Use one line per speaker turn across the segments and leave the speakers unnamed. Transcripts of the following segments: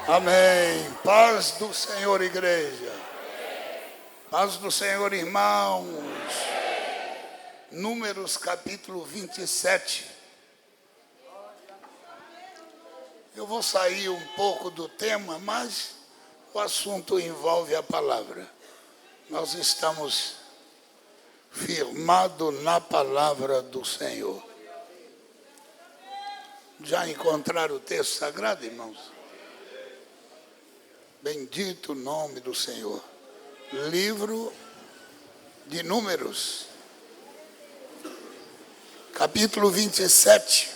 Amém. Paz do Senhor, igreja. Paz do Senhor, irmãos. Números capítulo 27. Eu vou sair um pouco do tema, mas o assunto envolve a palavra. Nós estamos firmados na palavra do Senhor. Já encontraram o texto sagrado, irmãos? Bendito o nome do Senhor. Livro de Números, capítulo 27.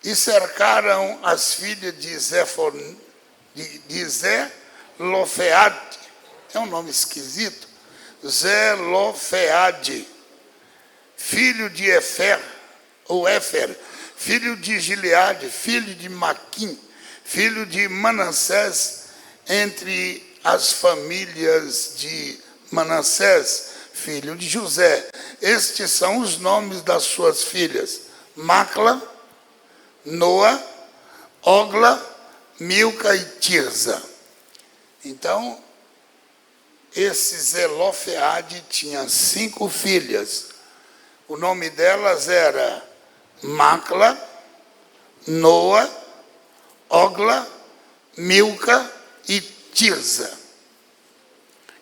E cercaram as filhas de Zelofeade. É um nome esquisito. Zelofeade, filho de Éfer, filho de Gileade, filho de Maquim, filho de Manassés, entre as famílias de Manassés, filho de José. Estes são os nomes das suas filhas: Macla, Noa, Ogla, Milca e Tirza. Então, esse Zelofeade tinha 5 filhas. O nome delas era Macla, Noa, Ogla, Milca e Tirza.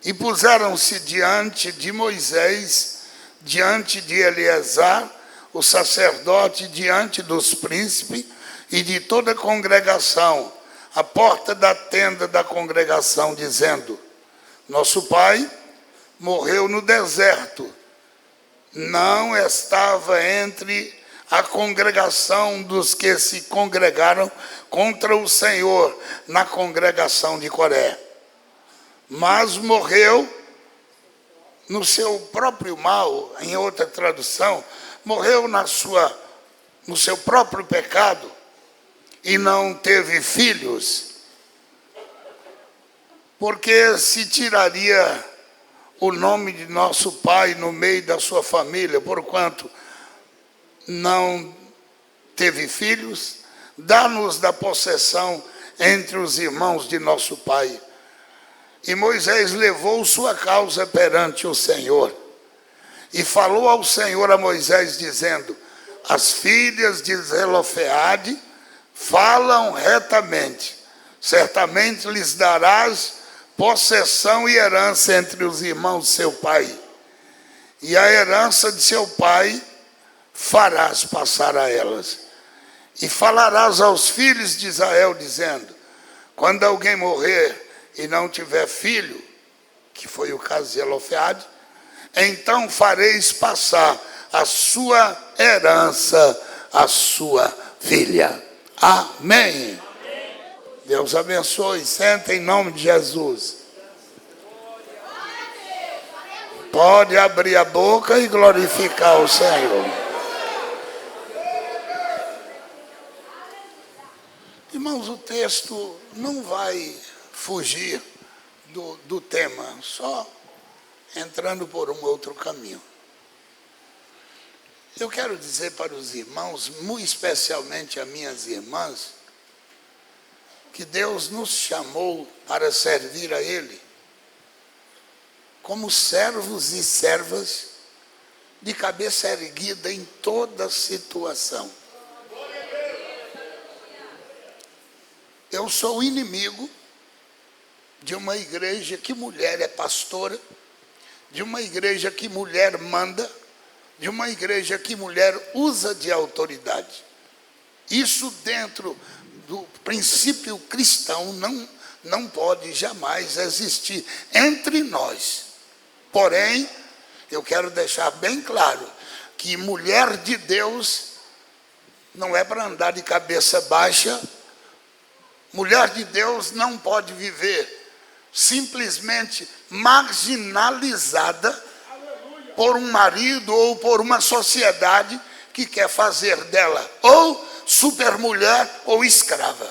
E puseram-se diante de Moisés, diante de Eleazar, o sacerdote, diante dos príncipes e de toda a congregação, à porta da tenda da congregação, dizendo: nosso pai morreu no deserto, não estava entre a congregação dos que se congregaram contra o Senhor na congregação de Coré, mas morreu no seu próprio mal. Em outra tradução, morreu no seu próprio pecado e não teve filhos, porque se tiraria o nome de nosso pai no meio da sua família, porquanto não teve filhos, dá-nos da possessão entre os irmãos de nosso pai. E Moisés levou sua causa perante o Senhor, e falou ao Senhor a Moisés, dizendo: as filhas de Zelofeade falam retamente, certamente lhes darás possessão e herança entre os irmãos de seu pai, e a herança de seu pai farás passar a elas. E falarás aos filhos de Israel, dizendo: quando alguém morrer e não tiver filho, que foi o caso de Zelofeade, então fareis passar a sua herança à sua filha. Amém. Deus abençoe. Senta em nome de Jesus. Pode abrir a boca e glorificar o Senhor. Irmãos, o texto não vai fugir do tema, só entrando por um outro caminho. Eu quero dizer para os irmãos, muito especialmente a minhas irmãs, que Deus nos chamou para servir a Ele como servos e servas de cabeça erguida em toda situação. Eu sou inimigo de uma igreja que mulher é pastora, de uma igreja que mulher manda, de uma igreja que mulher usa de autoridade. Isso dentro do princípio cristão não pode jamais existir entre nós. Porém, eu quero deixar bem claro que mulher de Deus não é para andar de cabeça baixa. Mulher de Deus não pode viver simplesmente marginalizada por um marido ou por uma sociedade que quer fazer dela ou supermulher ou escrava.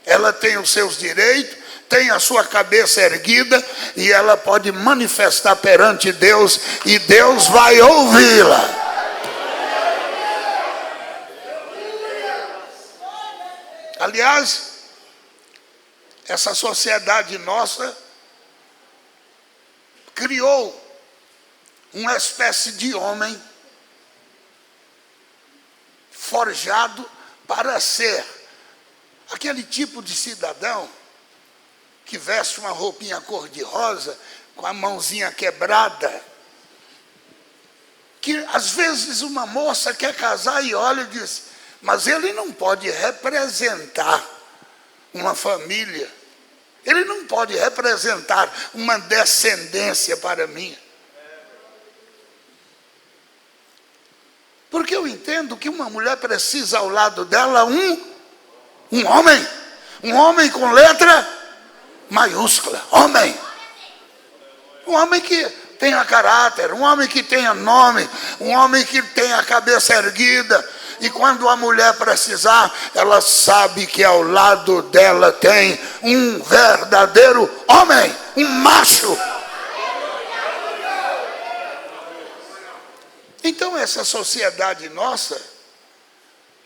Ela tem os seus direitos, tem a sua cabeça erguida e ela pode manifestar perante Deus e Deus vai ouvi-la. Aliás, essa sociedade nossa criou uma espécie de homem forjado para ser aquele tipo de cidadão que veste uma roupinha cor-de-rosa, com a mãozinha quebrada, que às vezes uma moça quer casar e olha e diz, mas ele não pode representar uma família, ele não pode representar uma descendência para mim. Porque eu entendo que uma mulher precisa ao lado dela um homem com letra maiúscula, homem. Um homem que tenha caráter, um homem que tenha nome, um homem que tenha a cabeça erguida. E quando a mulher precisar, ela sabe que ao lado dela tem um verdadeiro homem, um macho. Então essa sociedade nossa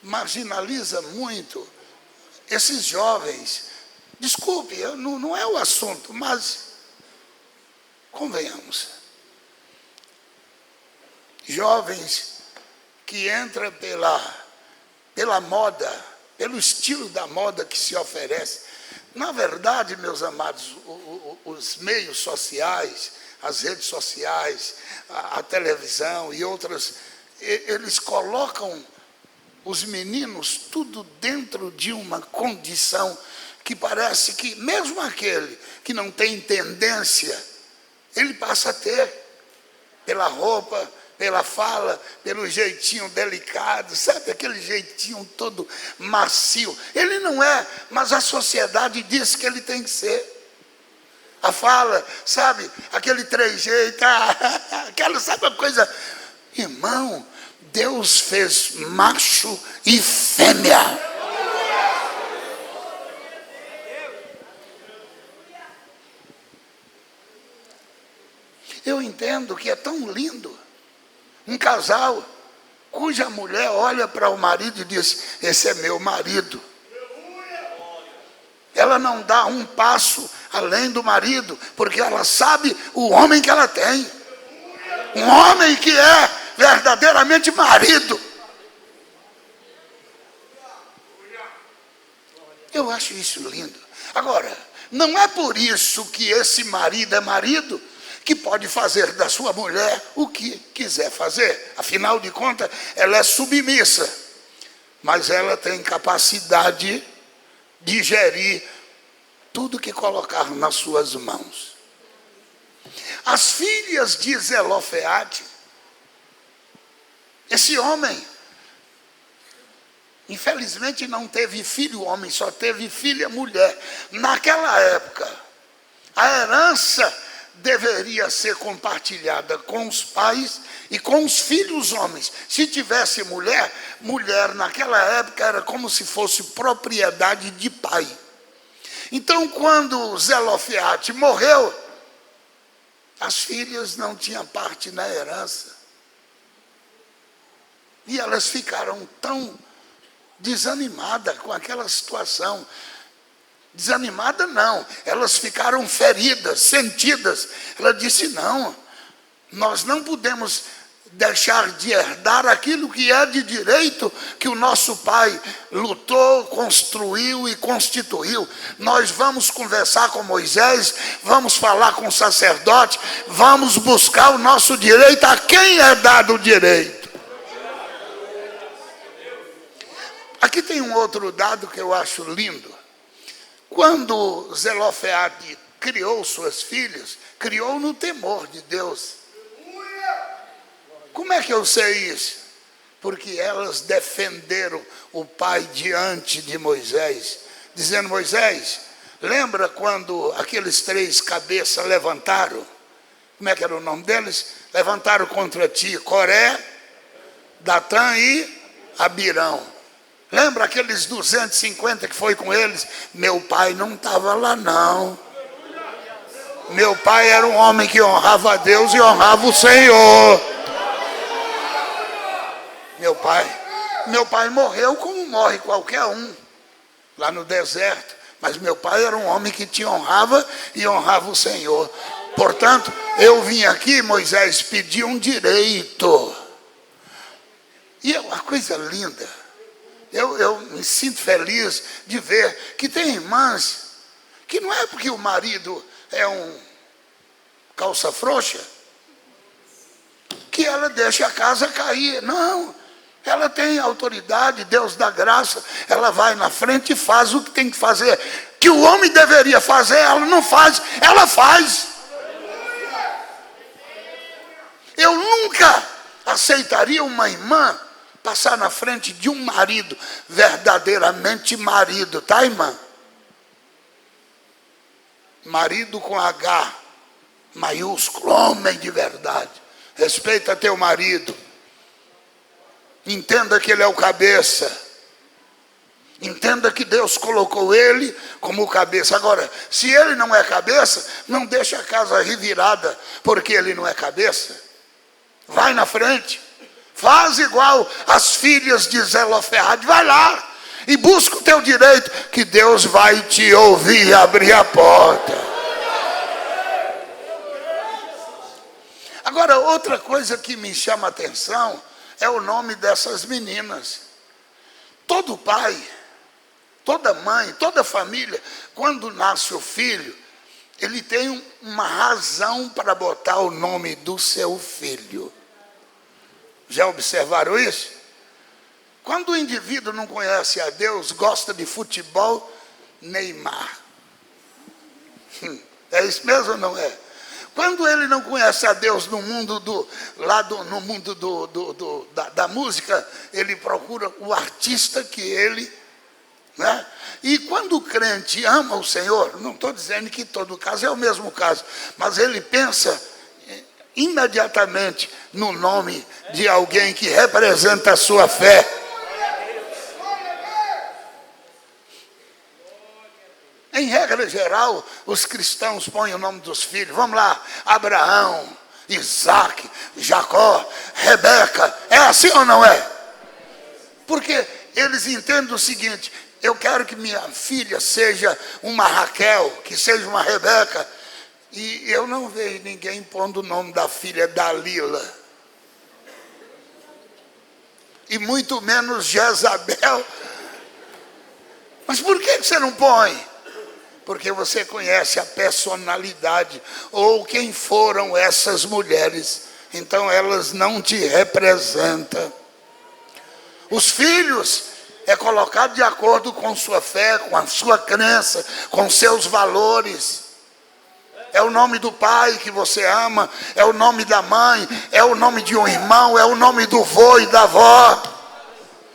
marginaliza muito esses jovens. Desculpe, não é o assunto, mas convenhamos. Jovens que entram pela moda, pelo estilo da moda que se oferece. Na verdade, meus amados, os meios sociais, as redes sociais, a televisão e outras, eles colocam os meninos tudo dentro de uma condição que parece que, mesmo aquele que não tem tendência, ele passa a ter, pela roupa, pela fala, pelo jeitinho delicado, sabe, aquele jeitinho todo macio. Ele não é, mas a sociedade diz que ele tem que ser. A fala, sabe, aquele trejeito, aquela, sabe a coisa. Irmão, Deus fez macho e fêmea. Eu entendo que é tão lindo um casal cuja mulher olha para o marido e diz, esse é meu marido. Ela não dá um passo além do marido, porque ela sabe o homem que ela tem. Um homem que é verdadeiramente marido. Eu acho isso lindo. Agora, não é por isso que esse marido é marido que pode fazer da sua mulher o que quiser fazer. Afinal de contas, ela é submissa, mas ela tem capacidade de gerir tudo que colocar nas suas mãos. As filhas de Zelofeade, esse homem, infelizmente não teve filho homem, só teve filha mulher. Naquela época, a herança deveria ser compartilhada com os pais e com os filhos homens. Se tivesse mulher, mulher naquela época era como se fosse propriedade de pai. Então, quando Zelofeade morreu, as filhas não tinham parte na herança. E elas ficaram tão desanimadas com aquela situação. Desanimada não, elas ficaram feridas, sentidas. Ela disse, não, nós não podemos deixar de herdar aquilo que é de direito que o nosso pai lutou, construiu e constituiu. Nós vamos conversar com Moisés, vamos falar com o sacerdote, vamos buscar o nosso direito a quem é dado o direito. Aqui tem um outro dado que eu acho lindo. Quando Zelofeade criou suas filhas, criou no temor de Deus. Como é que eu sei isso? Porque elas defenderam o pai diante de Moisés, dizendo, Moisés, lembra quando aqueles 3 cabeças levantaram? Como é que era o nome deles? Levantaram contra ti, Coré, Datã e Abirão. Lembra aqueles 250 que foi com eles? Meu pai não estava lá não. Meu pai era um homem que honrava a Deus e honrava o Senhor. Meu pai morreu como morre qualquer um. lá no deserto. Mas meu pai era um homem que te honrava e honrava o Senhor. Portanto, eu vim aqui, Moisés, pedir um direito. E é uma coisa linda. Eu me sinto feliz de ver que tem irmãs que não é porque o marido é um calça frouxa que ela deixa a casa cair. Não, ela tem autoridade, Deus dá graça, ela vai na frente e faz o que tem que fazer. Que o homem deveria fazer, ela não faz, ela faz. Eu nunca aceitaria uma irmã passar na frente de um marido, verdadeiramente marido, tá, irmã? Marido com H maiúsculo, homem de verdade. Respeita teu marido. Entenda que ele é o cabeça. Entenda que Deus colocou ele como cabeça. Agora, se ele não é cabeça, não deixa a casa revirada, porque ele não é cabeça. Vai na frente. Faz igual as filhas de Zelofehad. Vai lá e busca o teu direito, que Deus vai te ouvir e abrir a porta. Agora, outra coisa que me chama a atenção é o nome dessas meninas. Todo pai, toda mãe, toda família, quando nasce o filho, ele tem uma razão para botar o nome do seu filho. Já observaram isso? Quando o indivíduo não conhece a Deus, gosta de futebol, Neymar. É isso mesmo ou não é? Quando ele não conhece a Deus no mundo da música, ele procura o artista que ele... Né? E quando o crente ama o Senhor, não estou dizendo que todo caso é o mesmo caso, mas ele pensa imediatamente no nome de alguém que representa a sua fé. Em regra geral, os cristãos põem o nome dos filhos. Vamos lá, Abraão, Isaac, Jacó, Rebeca. É assim ou não é? Porque eles entendem o seguinte: eu quero que minha filha seja uma Raquel, que seja uma Rebeca. E eu não vejo ninguém pondo o nome da filha Dalila. E muito menos Jezabel. Mas por que você não põe? Porque você conhece a personalidade ou quem foram essas mulheres. Então elas não te representam. Os filhos é colocado de acordo com sua fé, com a sua crença, com seus valores. É o nome do pai que você ama, é o nome da mãe, é o nome de um irmão, é o nome do vô e da avó,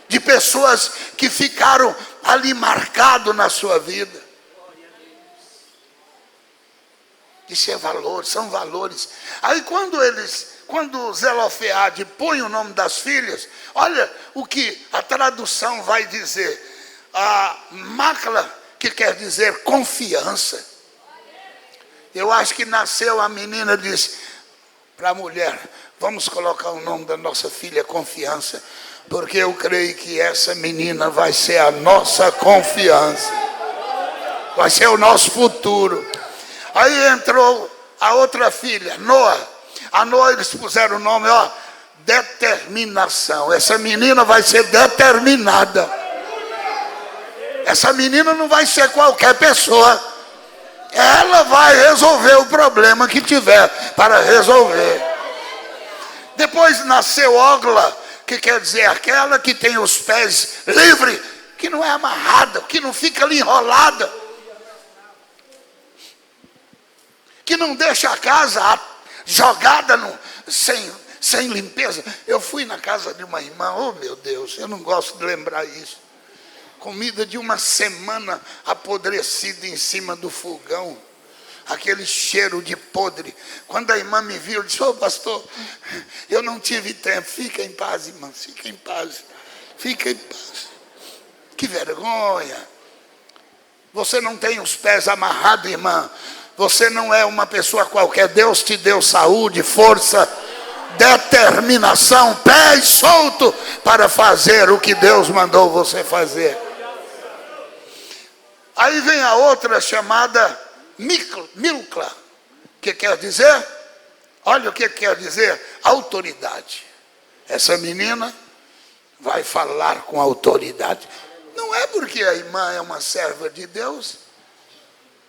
de pessoas que ficaram ali marcados na sua vida. Isso é valor, são valores. Aí quando Zelofehad põe o nome das filhas, olha o que a tradução vai dizer. A Macla, que quer dizer confiança. Eu acho que nasceu a menina, disse para a mulher: vamos colocar o nome da nossa filha Confiança, porque eu creio que essa menina vai ser a nossa confiança, vai ser o nosso futuro. Aí entrou a outra filha, Noa. A Noa eles puseram o nome, determinação. Essa menina vai ser determinada. Essa menina não vai ser qualquer pessoa. Ela vai resolver o problema que tiver para resolver. Depois nasceu Ogla, que quer dizer aquela que tem os pés livres, que não é amarrada, que não fica ali enrolada, que não deixa a casa jogada sem limpeza. Eu fui na casa de uma irmã, oh meu Deus, eu não gosto de lembrar isso. Comida de uma semana apodrecida em cima do fogão. Aquele cheiro de podre. Quando a irmã me viu, eu disse: ô pastor, eu não tive tempo. Fica em paz, irmã, fica em paz. Fica em paz. Que vergonha. Você não tem os pés amarrados, irmã. Você não é uma pessoa qualquer. Deus te deu saúde, força, determinação, pés soltos para fazer o que Deus mandou você fazer. Aí vem a outra chamada Milcla, que quer dizer, olha o que quer dizer, autoridade. Essa menina vai falar com autoridade. Não é porque a irmã é uma serva de Deus,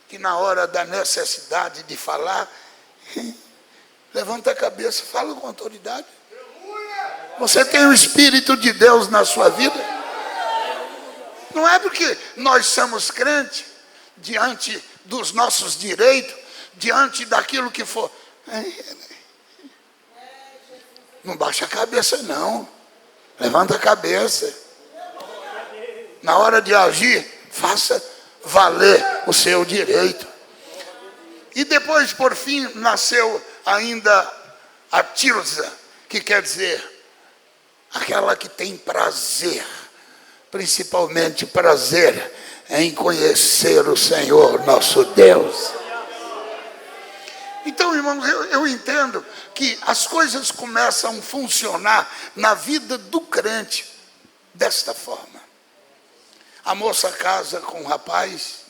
que na hora da necessidade de falar, levanta a cabeça, fala com autoridade. Você tem o Espírito de Deus na sua vida. Não é porque nós somos crentes, diante dos nossos direitos, diante daquilo que for. Não baixa a cabeça não. Levanta a cabeça. Na hora de agir, faça valer o seu direito. E depois, por fim, nasceu ainda a Tirza, que quer dizer aquela que tem prazer, principalmente prazer em conhecer o Senhor nosso Deus. Então, irmãos, eu entendo que as coisas começam a funcionar na vida do crente desta forma. A moça casa com o rapaz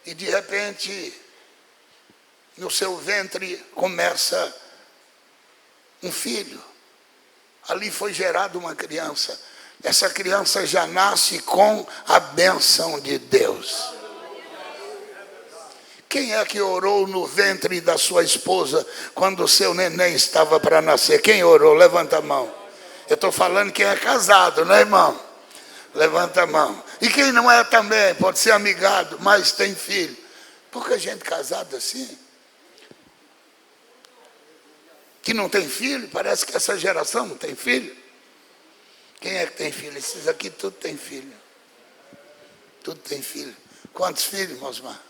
e de repente no seu ventre começa um filho. Ali foi gerada uma criança. Essa criança já nasce com a bênção de Deus. Quem é que orou no ventre da sua esposa quando o seu neném estava para nascer? Quem orou? Levanta a mão. Eu estou falando quem é casado, não é, irmão? Levanta a mão. E quem não é também, pode ser amigado, mas tem filho. Pouca gente casada assim, que não tem filho. Parece que essa geração não tem filho. Quem é que tem filho? Esses aqui tudo tem filho. Tudo tem filho. Quantos filhos, Mosmar?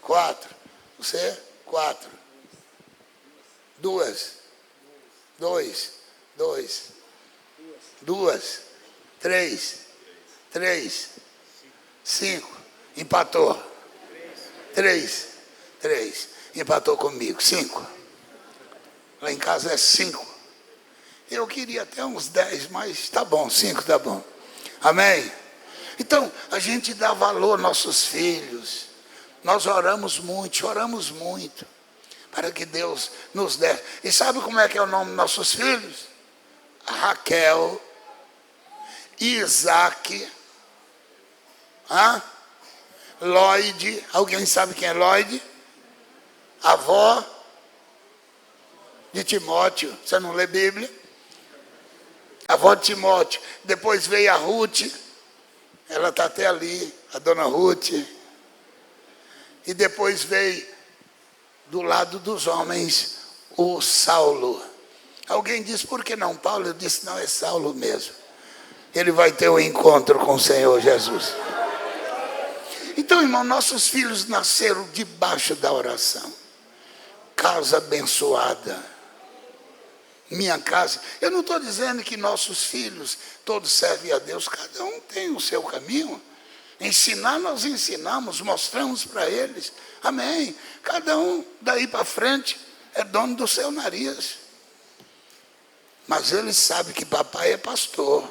4. Você? 4. 2. 2. 3. 5. Empatou. 3. Empatou comigo. 5. Lá em casa é 5. Eu queria até uns 10, mas tá bom, 5 tá bom. Amém? Então, a gente dá valor aos nossos filhos. Nós oramos muito, para que Deus nos dê. E sabe como é que é o nome dos nossos filhos? Raquel, Isaac, Lloyd. Alguém sabe quem é Lloyd? Avó de Timóteo. Você não lê Bíblia? Avó de Timóteo. Depois veio a Ruth. Ela está até ali, a dona Ruth. E depois veio, do lado dos homens, o Saulo. Alguém disse, por que não Paulo? Eu disse, não, é Saulo mesmo. Ele vai ter um encontro com o Senhor Jesus. Então, irmão, nossos filhos nasceram debaixo da oração. Casa abençoada. Minha casa. Eu não estou dizendo que nossos filhos todos servem a Deus. Cada um tem o seu caminho. Ensinar, nós ensinamos, mostramos para eles. Amém. Cada um daí para frente é dono do seu nariz. Mas eles sabem que papai é pastor.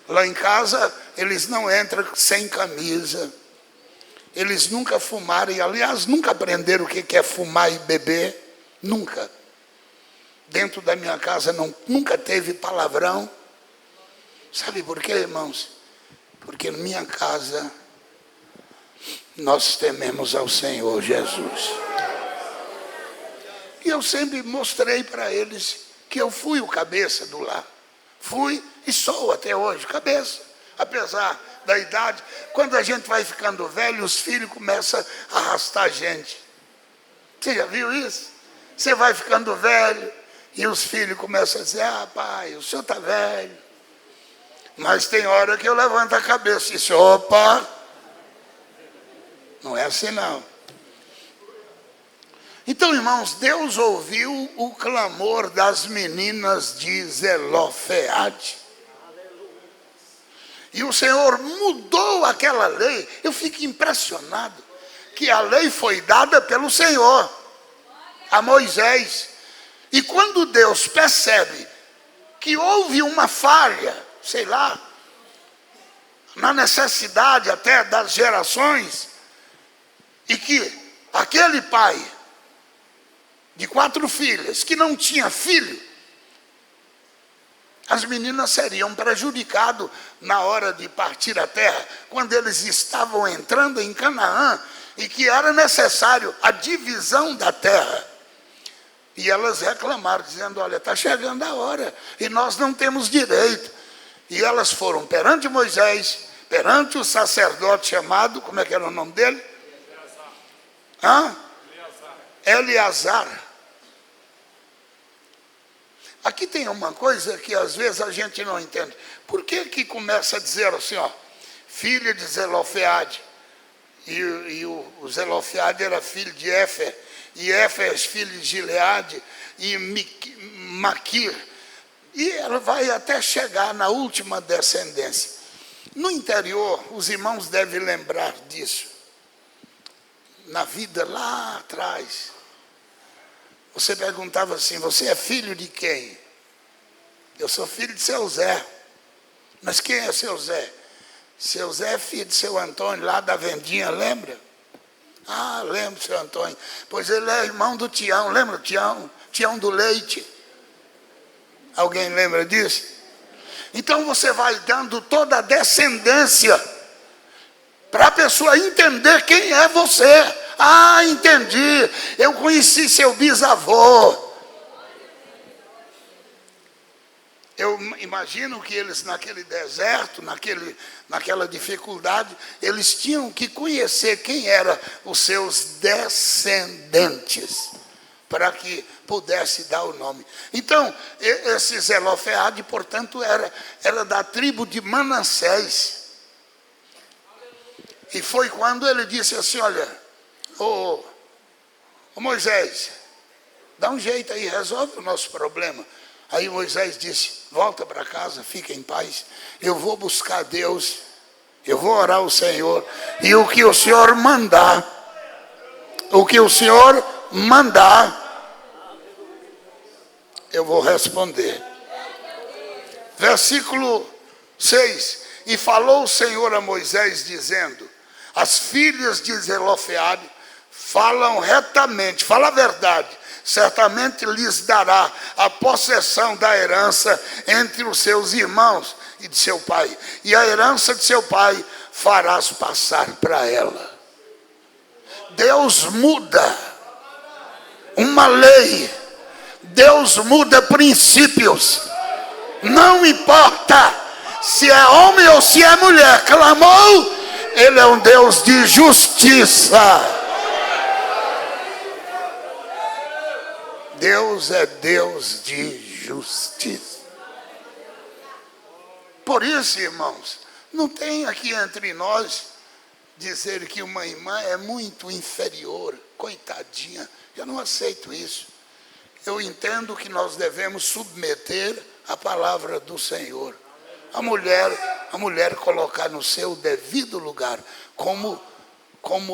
Lá em casa, eles não entram sem camisa. Eles nunca fumaram, e aliás, nunca aprenderam o que é fumar e beber. Nunca. Dentro da minha casa nunca teve palavrão. Sabe por quê, irmãos? Porque na minha casa nós tememos ao Senhor Jesus. E eu sempre mostrei para eles que eu fui o cabeça do lar. Fui e sou até hoje cabeça. Apesar da idade, quando a gente vai ficando velho, os filhos começam a arrastar a gente. Você já viu isso? Você vai ficando velho e os filhos começam a dizer, pai, o senhor está velho. Mas tem hora que eu levanto a cabeça e disse, opa, não é assim não. Então, irmãos, Deus ouviu o clamor das meninas de Zelofeade. E o Senhor mudou aquela lei. Eu fico impressionado que a lei foi dada pelo Senhor a Moisés. E quando Deus percebe que houve uma falha, sei lá, na necessidade até das gerações, e que aquele pai de 4 filhas que não tinha filho, as meninas seriam prejudicadas na hora de partir a terra, quando eles estavam entrando em Canaã, e que era necessário a divisão da terra. E elas reclamaram, dizendo, olha, está chegando a hora, e nós não temos direito. E elas foram perante Moisés, perante o sacerdote chamado, como é que era o nome dele? Eleazar. Aqui tem uma coisa que às vezes a gente não entende. Por que começa a dizer assim, ó, filha de Zelofeade? E o Zelofeade era filho de Éfer, e Éfer é filho de Gileade, e Maquir. E ela vai até chegar na última descendência. No interior, os irmãos devem lembrar disso. Na vida lá atrás, você perguntava assim, você é filho de quem? Eu sou filho de seu Zé. Mas quem é seu Zé? Seu Zé é filho de seu Antônio, lá da vendinha, lembra? Ah, lembro, seu Antônio. Pois ele é irmão do Tião, lembra o Tião? Tião do Leite. Alguém lembra disso? Então você vai dando toda a descendência para a pessoa entender quem é você. Ah, entendi, eu conheci seu bisavô. Eu imagino que eles naquele deserto, naquela dificuldade, eles tinham que conhecer quem eram os seus descendentes, para que pudesse dar o nome. Então, esse Zelofeade, portanto, era da tribo de Manassés. E foi quando ele disse assim, olha, ô Moisés, dá um jeito aí, resolve o nosso problema. Aí Moisés disse, volta para casa, fica em paz, eu vou buscar Deus, eu vou orar ao Senhor, e o que o Senhor mandar, eu vou responder. Versículo 6, e falou o Senhor a Moisés, dizendo, as filhas de Zelofeade falam retamente, fala a verdade, certamente lhes dará a possessão da herança entre os seus irmãos e de seu pai, e a herança de seu pai farás passar para ela. Deus muda uma lei, Deus muda princípios, não importa se é homem ou se é mulher, clamou, Ele é um Deus de justiça. Deus é Deus de justiça. Por isso, irmãos, não tem aqui entre nós dizer que uma irmã é muito inferior, coitadinha. Eu não aceito isso. Eu entendo que nós devemos submeter a palavra do Senhor. A mulher colocar no seu devido lugar, como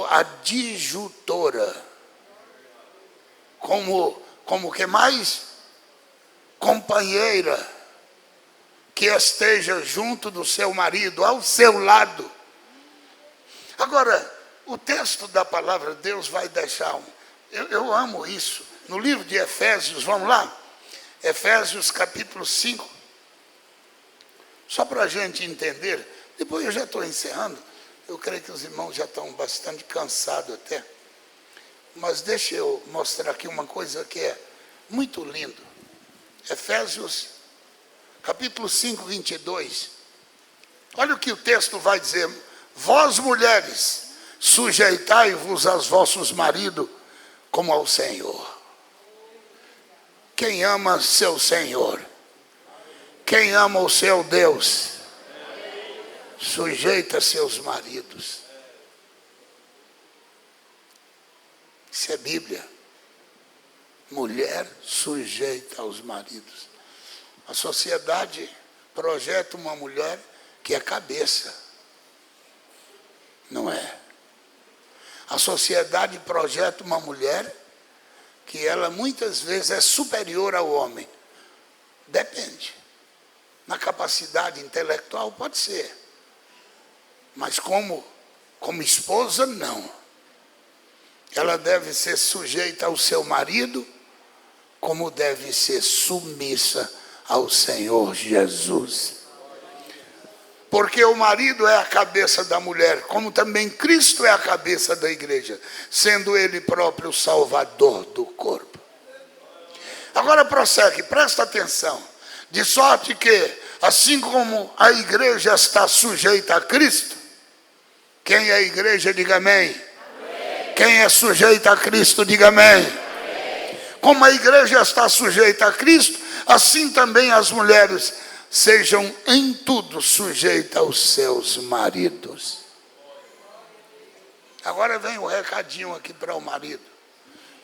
adjutora, como que mais? Companheira, que esteja junto do seu marido, ao seu lado. Agora, o texto da palavra de Deus vai deixar eu amo isso. No livro de Efésios, vamos lá? Efésios capítulo 5. Só para a gente entender, depois eu já estou encerrando, eu creio que os irmãos já estão bastante cansados até. Mas deixa eu mostrar aqui uma coisa que é muito lindo. Efésios, capítulo 5, 22. Olha o que o texto vai dizer. Vós, mulheres, sujeitai-vos aos vossos maridos como ao Senhor. Quem ama seu Senhor? Quem ama o seu Deus? Sujeita seus maridos. Isso é Bíblia. Mulher sujeita aos maridos. A sociedade projeta uma mulher que é cabeça. Não é. A sociedade projeta uma mulher que ela muitas vezes é superior ao homem. Depende. Na capacidade intelectual pode ser. Mas como esposa, não. Ela deve ser sujeita ao seu marido, como deve ser submissa ao Senhor Jesus. Porque o marido é a cabeça da mulher, como também Cristo é a cabeça da igreja, sendo ele próprio o salvador do corpo. Agora prossegue, presta atenção. De sorte que, assim como a igreja está sujeita a Cristo, quem é a igreja, diga amém. Amém. Quem é sujeita a Cristo, diga amém. Amém. Como a igreja está sujeita a Cristo, assim também as mulheres sejam em tudo sujeitas aos seus maridos. Agora vem o recadinho aqui para o marido.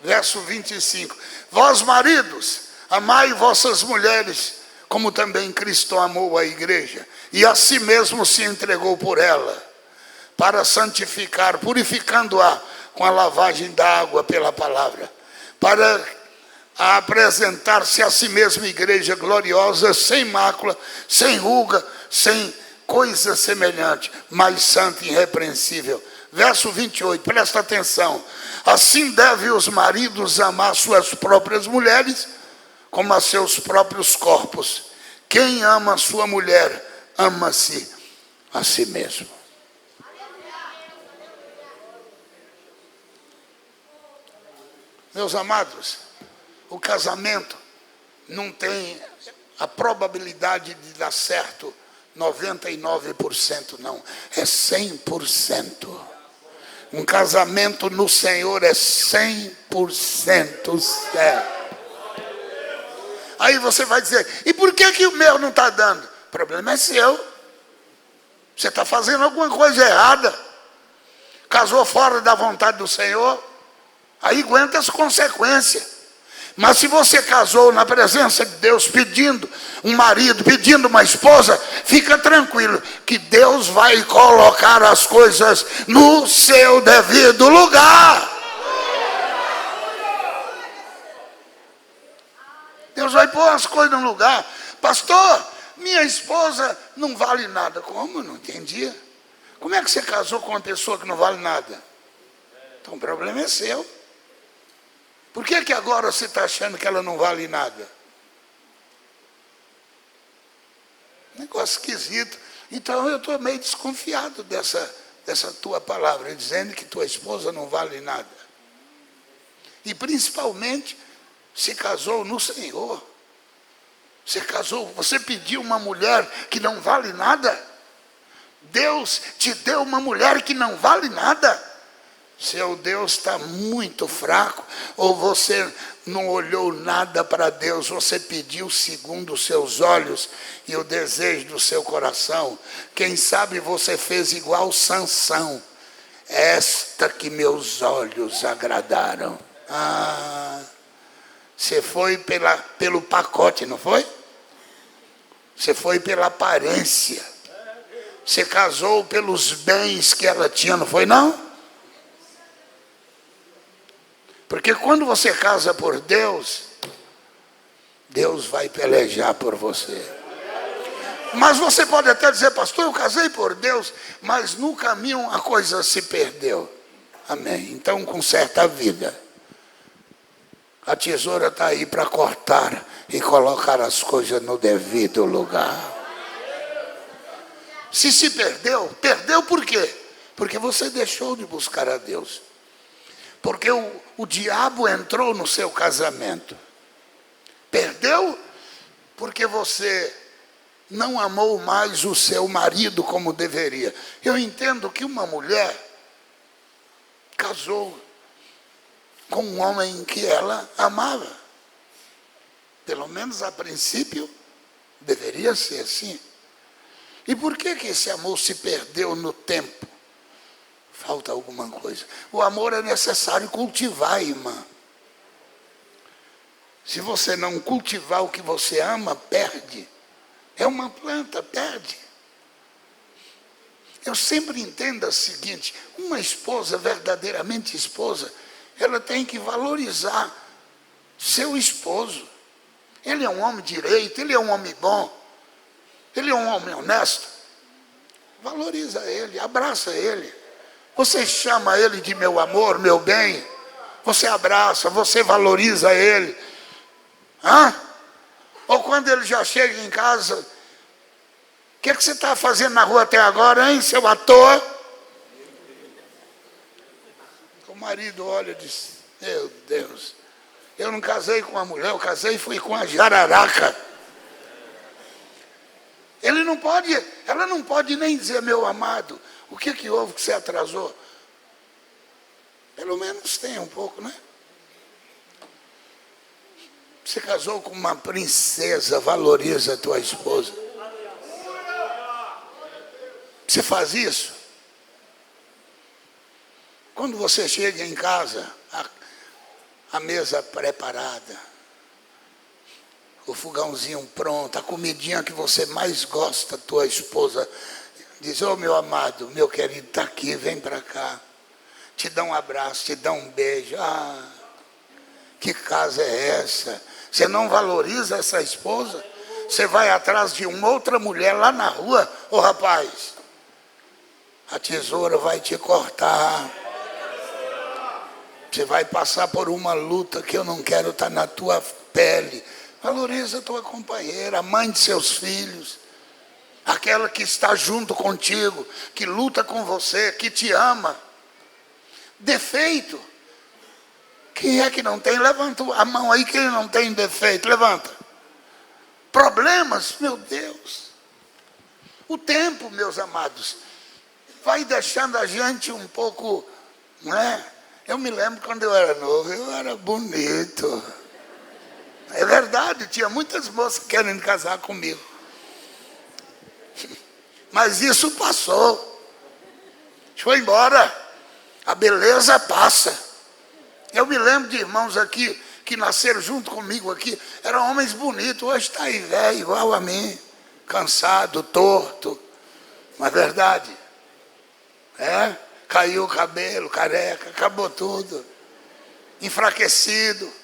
Verso 25. Vós, maridos, amai vossas mulheres, como também Cristo amou a igreja, e a si mesmo se entregou por ela, para santificar, purificando-a com a lavagem da água pela palavra, para apresentar-se a si mesma igreja gloriosa, sem mácula, sem ruga, sem coisa semelhante, mas santa e irrepreensível. Verso 28, presta atenção. Assim devem os maridos amar suas próprias mulheres, como a seus próprios corpos. Quem ama sua mulher, ama-se a si mesmo. Meus amados, o casamento não tem a probabilidade de dar certo 99%, não. É 100%. Um casamento no Senhor é 100% certo. Aí você vai dizer, e por que o meu não está dando? O problema é seu. Você está fazendo alguma coisa errada. Casou fora da vontade do Senhor, aí aguenta as consequências. Mas se você casou na presença de Deus, pedindo um marido, pedindo uma esposa, fica tranquilo, que Deus vai colocar as coisas no seu devido lugar. Deus vai pôr as coisas no lugar. Pastor, minha esposa não vale nada. Como? Não entendi. Como é que você casou com uma pessoa que não vale nada? Então o problema é seu. Por que agora você está achando que ela não vale nada? Negócio esquisito. Então eu estou meio desconfiado dessa tua palavra, dizendo que tua esposa não vale nada. E principalmente, se casou no Senhor. Você pediu uma mulher que não vale nada. Deus te deu uma mulher que não vale nada. Seu Deus está muito fraco, ou você não olhou nada para Deus, você pediu segundo os seus olhos e o desejo do seu coração. Quem sabe você fez igual Sansão. Esta que meus olhos agradaram. Você foi pelo pacote, não foi? Você foi pela aparência. Você casou pelos bens que ela tinha, não foi não? Porque quando você casa por Deus, Deus vai pelejar por você. Mas você pode até dizer, pastor, eu casei por Deus, mas no caminho a coisa se perdeu. Amém. Então conserta a vida. A tesoura está aí para cortar e colocar as coisas no devido lugar. Se perdeu por quê? Porque você deixou de buscar a Deus. Porque o diabo entrou no seu casamento. Perdeu porque você não amou mais o seu marido como deveria. Eu entendo que uma mulher casou com um homem que ela amava. Pelo menos a princípio deveria ser assim. E por que esse amor se perdeu no tempo? Falta alguma coisa. O amor é necessário cultivar, irmã. Se você não cultivar o que você ama, perde. É uma planta, perde. Eu sempre entendo o seguinte, uma esposa, verdadeiramente esposa, ela tem que valorizar seu esposo. Ele é um homem direito, ele é um homem bom, ele é um homem honesto. Valoriza ele, abraça ele. Você chama ele de meu amor, meu bem. Você abraça, você valoriza ele. Ou quando ele já chega em casa, o que você está fazendo na rua até agora, hein, seu ator? O marido olha e diz, meu Deus, eu não casei com uma mulher, eu casei e fui com a jararaca. Ela não pode nem dizer, meu amado, o que houve que você atrasou? Pelo menos tem um pouco, né? Você casou com uma princesa, valoriza a tua esposa. Você faz isso? Quando você chega em casa, a mesa preparada, o fogãozinho pronto, a comidinha que você mais gosta, tua esposa diz, ô meu amado, meu querido, está aqui, vem para cá. Te dá um abraço, te dá um beijo. Que casa é essa? Você não valoriza essa esposa? Você vai atrás de uma outra mulher lá na rua, ô rapaz, a tesoura vai te cortar. Você vai passar por uma luta que eu não quero estar na tua pele. Valoriza a tua companheira, a mãe de seus filhos, aquela que está junto contigo, que luta com você, que te ama. Defeito. Quem é que não tem? Levanta a mão aí, quem não tem defeito, levanta. Problemas, meu Deus. O tempo, meus amados, vai deixando a gente um pouco, não é? Eu me lembro quando eu era novo, eu era bonito. É verdade, tinha muitas moças querendo casar comigo. Mas isso passou. Foi embora. A beleza passa. Eu me lembro de irmãos aqui, que nasceram junto comigo aqui, eram homens bonitos, hoje está aí velho, igual a mim, cansado, torto. Não é verdade? Caiu o cabelo, careca, acabou tudo. Enfraquecido.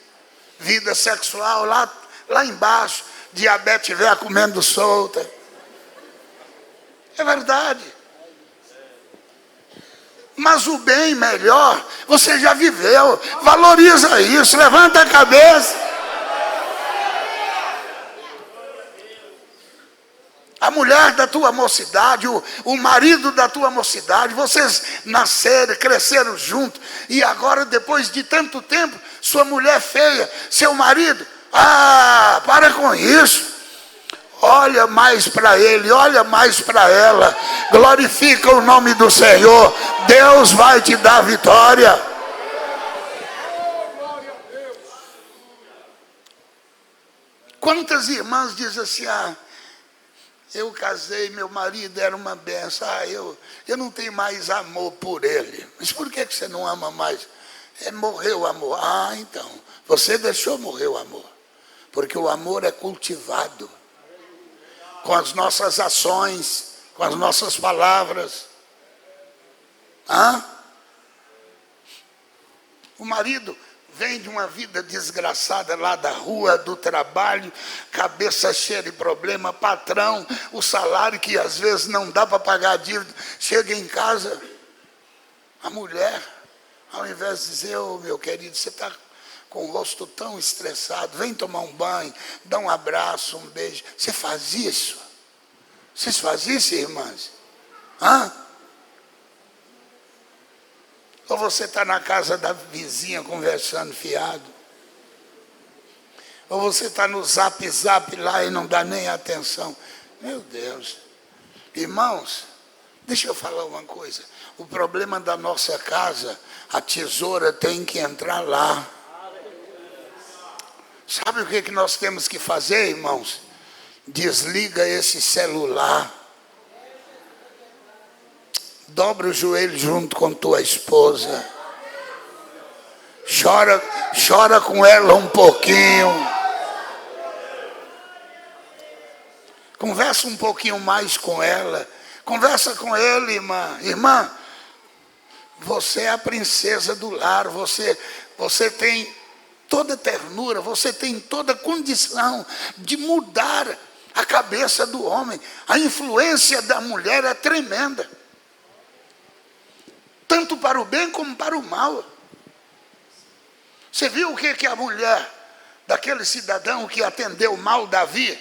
Vida sexual lá embaixo, diabetes velha comendo solta. É verdade. Mas o bem melhor, você já viveu. Valoriza isso, levanta a cabeça. A mulher da tua mocidade, o marido da tua mocidade, vocês nasceram, cresceram juntos, e agora, depois de tanto tempo, sua mulher feia, seu marido, para com isso. Olha mais para ele, olha mais para ela, glorifica o nome do Senhor, Deus vai te dar vitória. Quantas irmãs dizem assim, eu casei, meu marido era uma benção, eu não tenho mais amor por ele. Mas por que você não ama mais? Morreu o amor. Então, você deixou morrer o amor, porque o amor é cultivado com as nossas ações, com as nossas palavras. O marido vem de uma vida desgraçada lá da rua, do trabalho, cabeça cheia de problema, patrão, o salário que às vezes não dá para pagar a dívida, chega em casa, a mulher, ao invés de dizer, meu querido, você está com o rosto tão estressado, vem tomar um banho, dá um abraço, um beijo. Você faz isso? Vocês fazem isso, irmãs? Ou você está na casa da vizinha conversando fiado? Ou você está no zap lá e não dá nem atenção? Meu Deus. Irmãos, deixa eu falar uma coisa. O problema da nossa casa, a tesoura tem que entrar lá. Sabe o que nós temos que fazer, irmãos? Desliga esse celular. Dobra o joelho junto com tua esposa. Chora com ela um pouquinho. Conversa um pouquinho mais com ela. Conversa com ele, irmã. Irmã, você é a princesa do lar. Você tem toda ternura. Você tem toda condição de mudar a cabeça do homem. A influência da mulher é tremenda. Tanto para o bem como para o mal. Você viu o que a mulher daquele cidadão que atendeu mal Davi?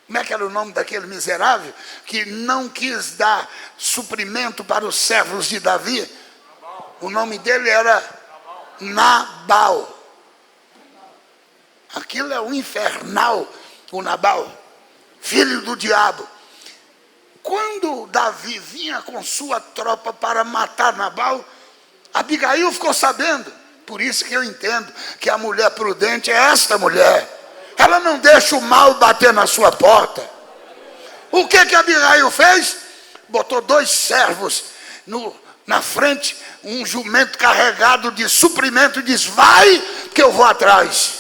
Como é que era o nome daquele miserável? Que não quis dar suprimento para os servos de Davi. O nome dele era Nabal. Aquilo é um infernal, o Nabal, filho do diabo. Quando Davi vinha com sua tropa para matar Nabal, Abigail ficou sabendo. Por isso que eu entendo que a mulher prudente é esta mulher. Ela não deixa o mal bater na sua porta. O que Abigail fez? Botou 2 servos na frente, um jumento carregado de suprimento, e diz: vai que eu vou atrás.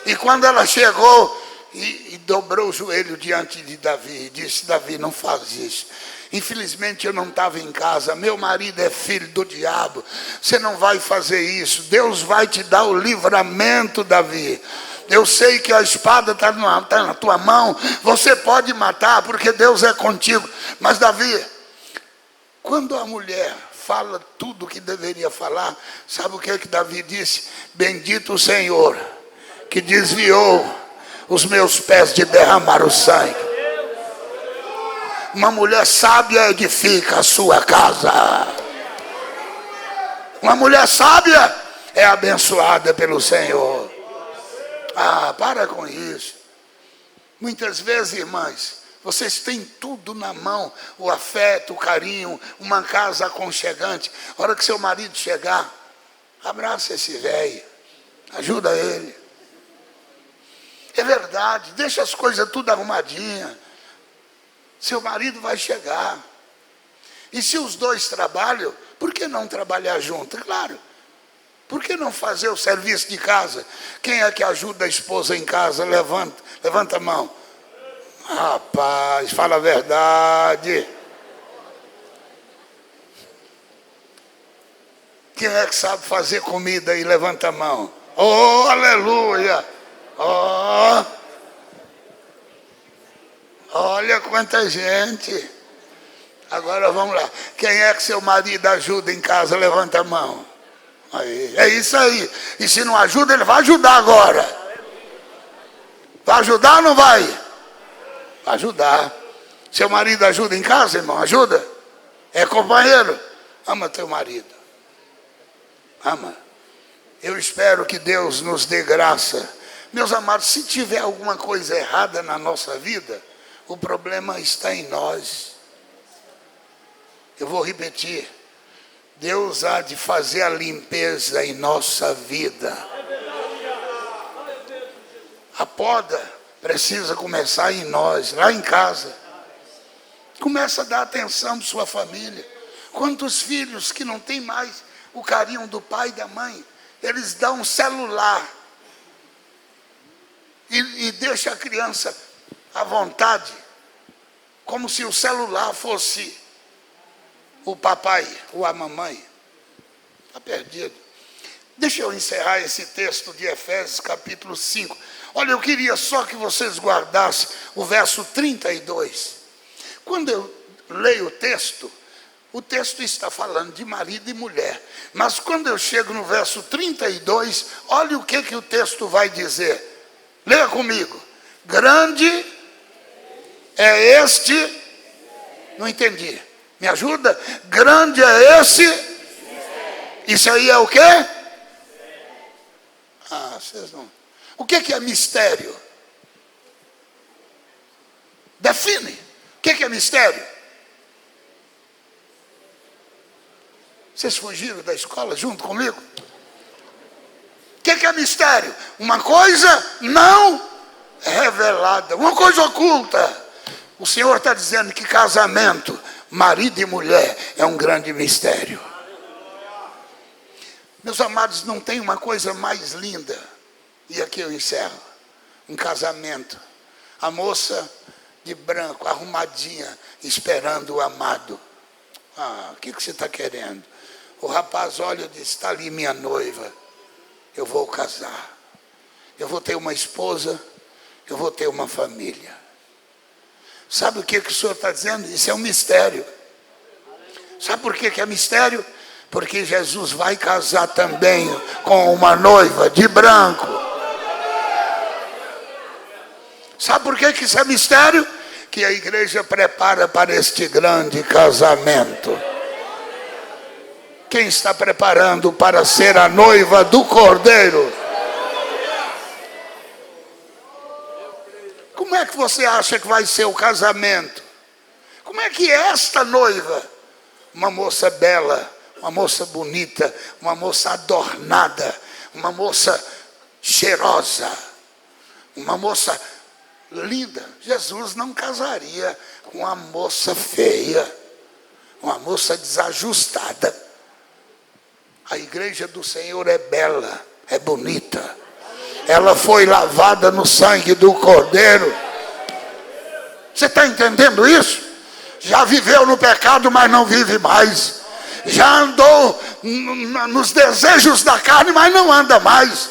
E quando ela chegou e dobrou o joelho diante de Davi, e disse: Davi, não faz isso. Infelizmente eu não estava em casa, meu marido é filho do diabo, você não vai fazer isso, Deus vai te dar o livramento, Davi. Eu sei que a espada está na tua mão, você pode matar, porque Deus é contigo. Mas Davi, quando a mulher fala tudo o que deveria falar, sabe o que Davi disse? Bendito o Senhor, que desviou os meus pés de derramar o sangue. Uma mulher sábia edifica a sua casa. Uma mulher sábia é abençoada pelo Senhor. Ah, para com isso. Muitas vezes, irmãs, vocês têm tudo na mão. O afeto, o carinho, uma casa aconchegante. A hora que seu marido chegar, abraça esse velho. Ajuda ele. É verdade, deixa as coisas tudo arrumadinhas. Seu marido vai chegar. E se os 2 trabalham, por que não trabalhar junto? Claro. Por que não fazer o serviço de casa? Quem é que ajuda a esposa em casa? Levanta a mão. Rapaz, fala a verdade. Quem é que sabe fazer comida aí? Levanta a mão. Oh, aleluia. Oh. Olha quanta gente. Agora vamos lá. Quem é que seu marido ajuda em casa? Levanta a mão. Aí, é isso aí. E se não ajuda, ele vai ajudar agora. Vai ajudar ou não vai? Vai ajudar. Seu marido ajuda em casa, irmão? Ajuda? É companheiro? Ama teu marido. Ama. Eu espero que Deus nos dê graça. Meus amados, se tiver alguma coisa errada na nossa vida, o problema está em nós. Eu vou repetir. Deus há de fazer a limpeza em nossa vida. A poda precisa começar em nós, lá em casa. Começa a dar atenção para sua família. Quantos filhos que não têm mais o carinho do pai e da mãe, eles dão um celular e deixa a criança à vontade, como se o celular fosse o papai ou a mamãe. Está perdido. Deixa eu encerrar esse texto de Efésios capítulo 5. Olha, eu queria só que vocês guardassem o verso 32. Quando eu leio o texto está falando de marido e mulher. Mas quando eu chego no verso 32, olha o que o texto vai dizer. Leia comigo. Grande é este... Não entendi. Me ajuda? Grande é esse... Isso aí é o quê? Ah, vocês não... O que é mistério? Define. O que é mistério? Vocês fugiram da escola junto comigo? O que é mistério? Uma coisa não revelada, uma coisa oculta. O Senhor está dizendo que casamento, marido e mulher, é um grande mistério. Meus amados, não tem uma coisa mais linda. E aqui eu encerro. Um casamento. A moça de branco, arrumadinha, esperando o amado. Ah, o que você está querendo? O rapaz olha e diz, está ali minha noiva. Eu vou casar. Eu vou ter uma esposa. Eu vou ter uma família. Sabe o que o Senhor está dizendo? Isso é um mistério. Sabe por que é mistério? Porque Jesus vai casar também com uma noiva de branco. Sabe por que isso é mistério? Que a igreja prepara para este grande casamento. Quem está preparando para ser a noiva do Cordeiro? Como é que você acha que vai ser o casamento? Como é que é esta noiva? Uma moça bela, uma moça bonita, uma moça adornada, uma moça cheirosa, uma moça linda. Jesus não casaria com uma moça feia, uma moça desajustada. A igreja do Senhor é bela, é bonita. Ela foi lavada no sangue do Cordeiro. Você está entendendo isso? Já viveu no pecado, mas não vive mais. Já andou nos desejos da carne, mas não anda mais.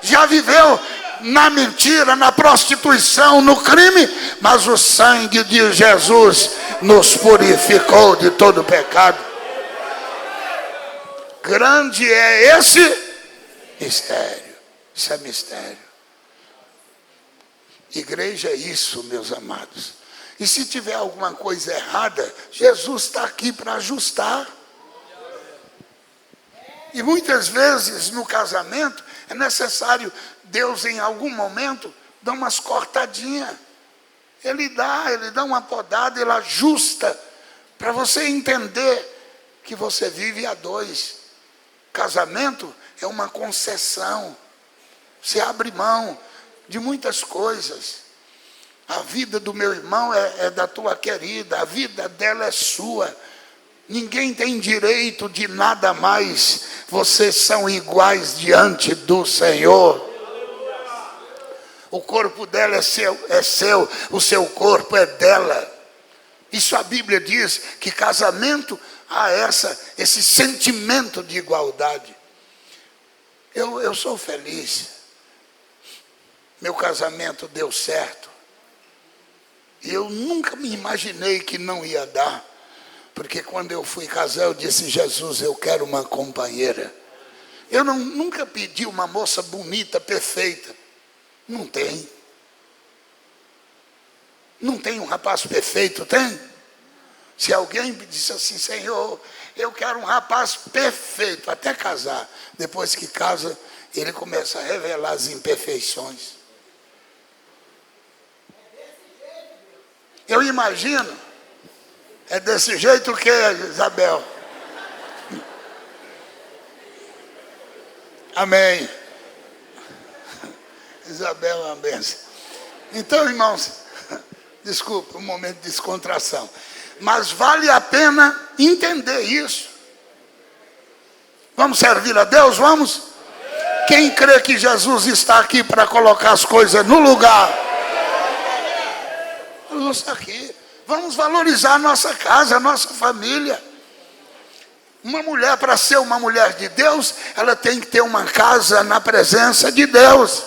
Já viveu na mentira, na prostituição, no crime, mas o sangue de Jesus nos purificou de todo pecado. Grande é esse mistério. Isso é mistério. Igreja é isso, meus amados. E se tiver alguma coisa errada, Jesus está aqui para ajustar. E muitas vezes no casamento é necessário Deus em algum momento dar umas cortadinhas. Ele dá uma podada, ele ajusta para você entender que você vive a dois. Casamento é uma concessão. Você abre mão de muitas coisas. A vida do meu irmão é da tua querida, a vida dela é sua. Ninguém tem direito de nada mais. Vocês são iguais diante do Senhor. O corpo dela é seu, o seu corpo é dela. Isso a Bíblia diz, que casamento há esse sentimento de igualdade. Eu sou feliz. Meu casamento deu certo. E eu nunca me imaginei que não ia dar. Porque quando eu fui casar, eu disse: Jesus, eu quero uma companheira. Eu nunca pedi uma moça bonita, perfeita. Não tem. Não tem um rapaz perfeito, tem? Se alguém me disse assim: Senhor, eu quero um rapaz perfeito, até casar. Depois que casa, ele começa a revelar as imperfeições. Eu imagino. É desse jeito que é, Isabel? Amém. Isabel é uma benção. Então, irmãos, desculpa, um momento de descontração. Mas vale a pena entender isso. Vamos servir a Deus? Vamos? Quem crê que Jesus está aqui para colocar as coisas no lugar? Jesus está aqui. Vamos valorizar a nossa casa, a nossa família. Uma mulher, para ser uma mulher de Deus, ela tem que ter uma casa na presença de Deus.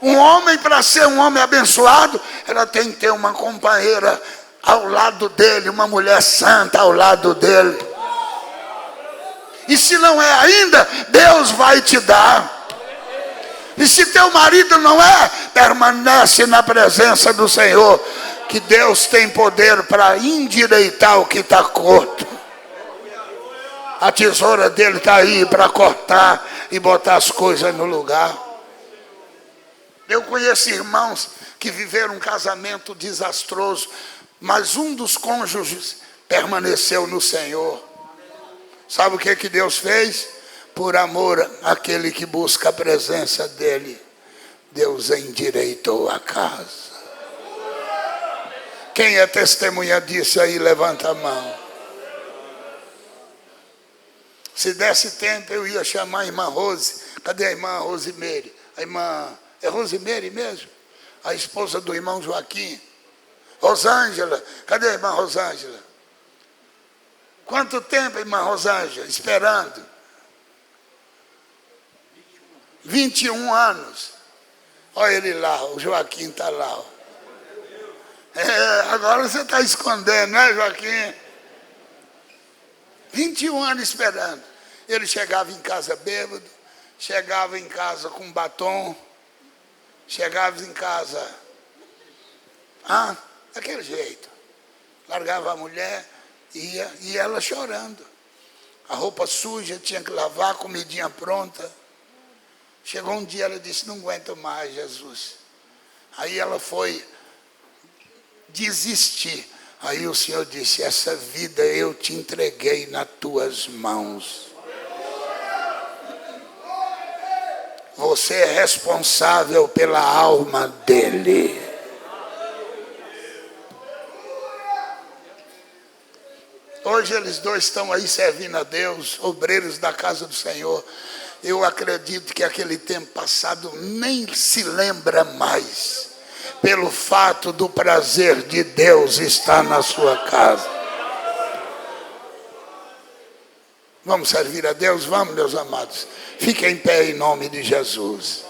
Um homem, para ser um homem abençoado, ela tem que ter uma companheira ao lado dele, uma mulher santa ao lado dele. E se não é ainda, Deus vai te dar. E se teu marido não é, permanece na presença do Senhor, que Deus tem poder para endireitar o que está curto. A tesoura dele está aí para cortar e botar as coisas no lugar. Eu conheço irmãos que viveram um casamento desastroso, mas um dos cônjuges permaneceu no Senhor. Sabe o que Deus fez? Por amor àquele que busca a presença dele, Deus endireitou a casa. Quem é testemunha disso aí, levanta a mão. Se desse tempo, eu ia chamar a irmã Rose. Cadê a irmã Rosimeire? A irmã, é Rosimeire mesmo? A esposa do irmão Joaquim. Rosângela, cadê a irmã Rosângela? Quanto tempo, irmã Rosângela, esperando? 21 anos. Olha ele lá, o Joaquim está lá. Ó. Agora você está escondendo, né, Joaquim? 21 anos esperando. Ele chegava em casa bêbado, chegava em casa com batom, chegava em casa, daquele jeito. Largava a mulher, ia, e ela chorando. A roupa suja, tinha que lavar, a comidinha pronta. Chegou um dia, ela disse, não aguento mais, Jesus. Aí ela foi desistir. Aí o Senhor disse, essa vida eu te entreguei nas tuas mãos. Você é responsável pela alma dele. Hoje eles dois estão aí servindo a Deus, obreiros da casa do Senhor. Eu acredito que aquele tempo passado nem se lembra mais, pelo fato do prazer de Deus estar na sua casa. Vamos servir a Deus? Vamos, meus amados. Fiquem em pé em nome de Jesus.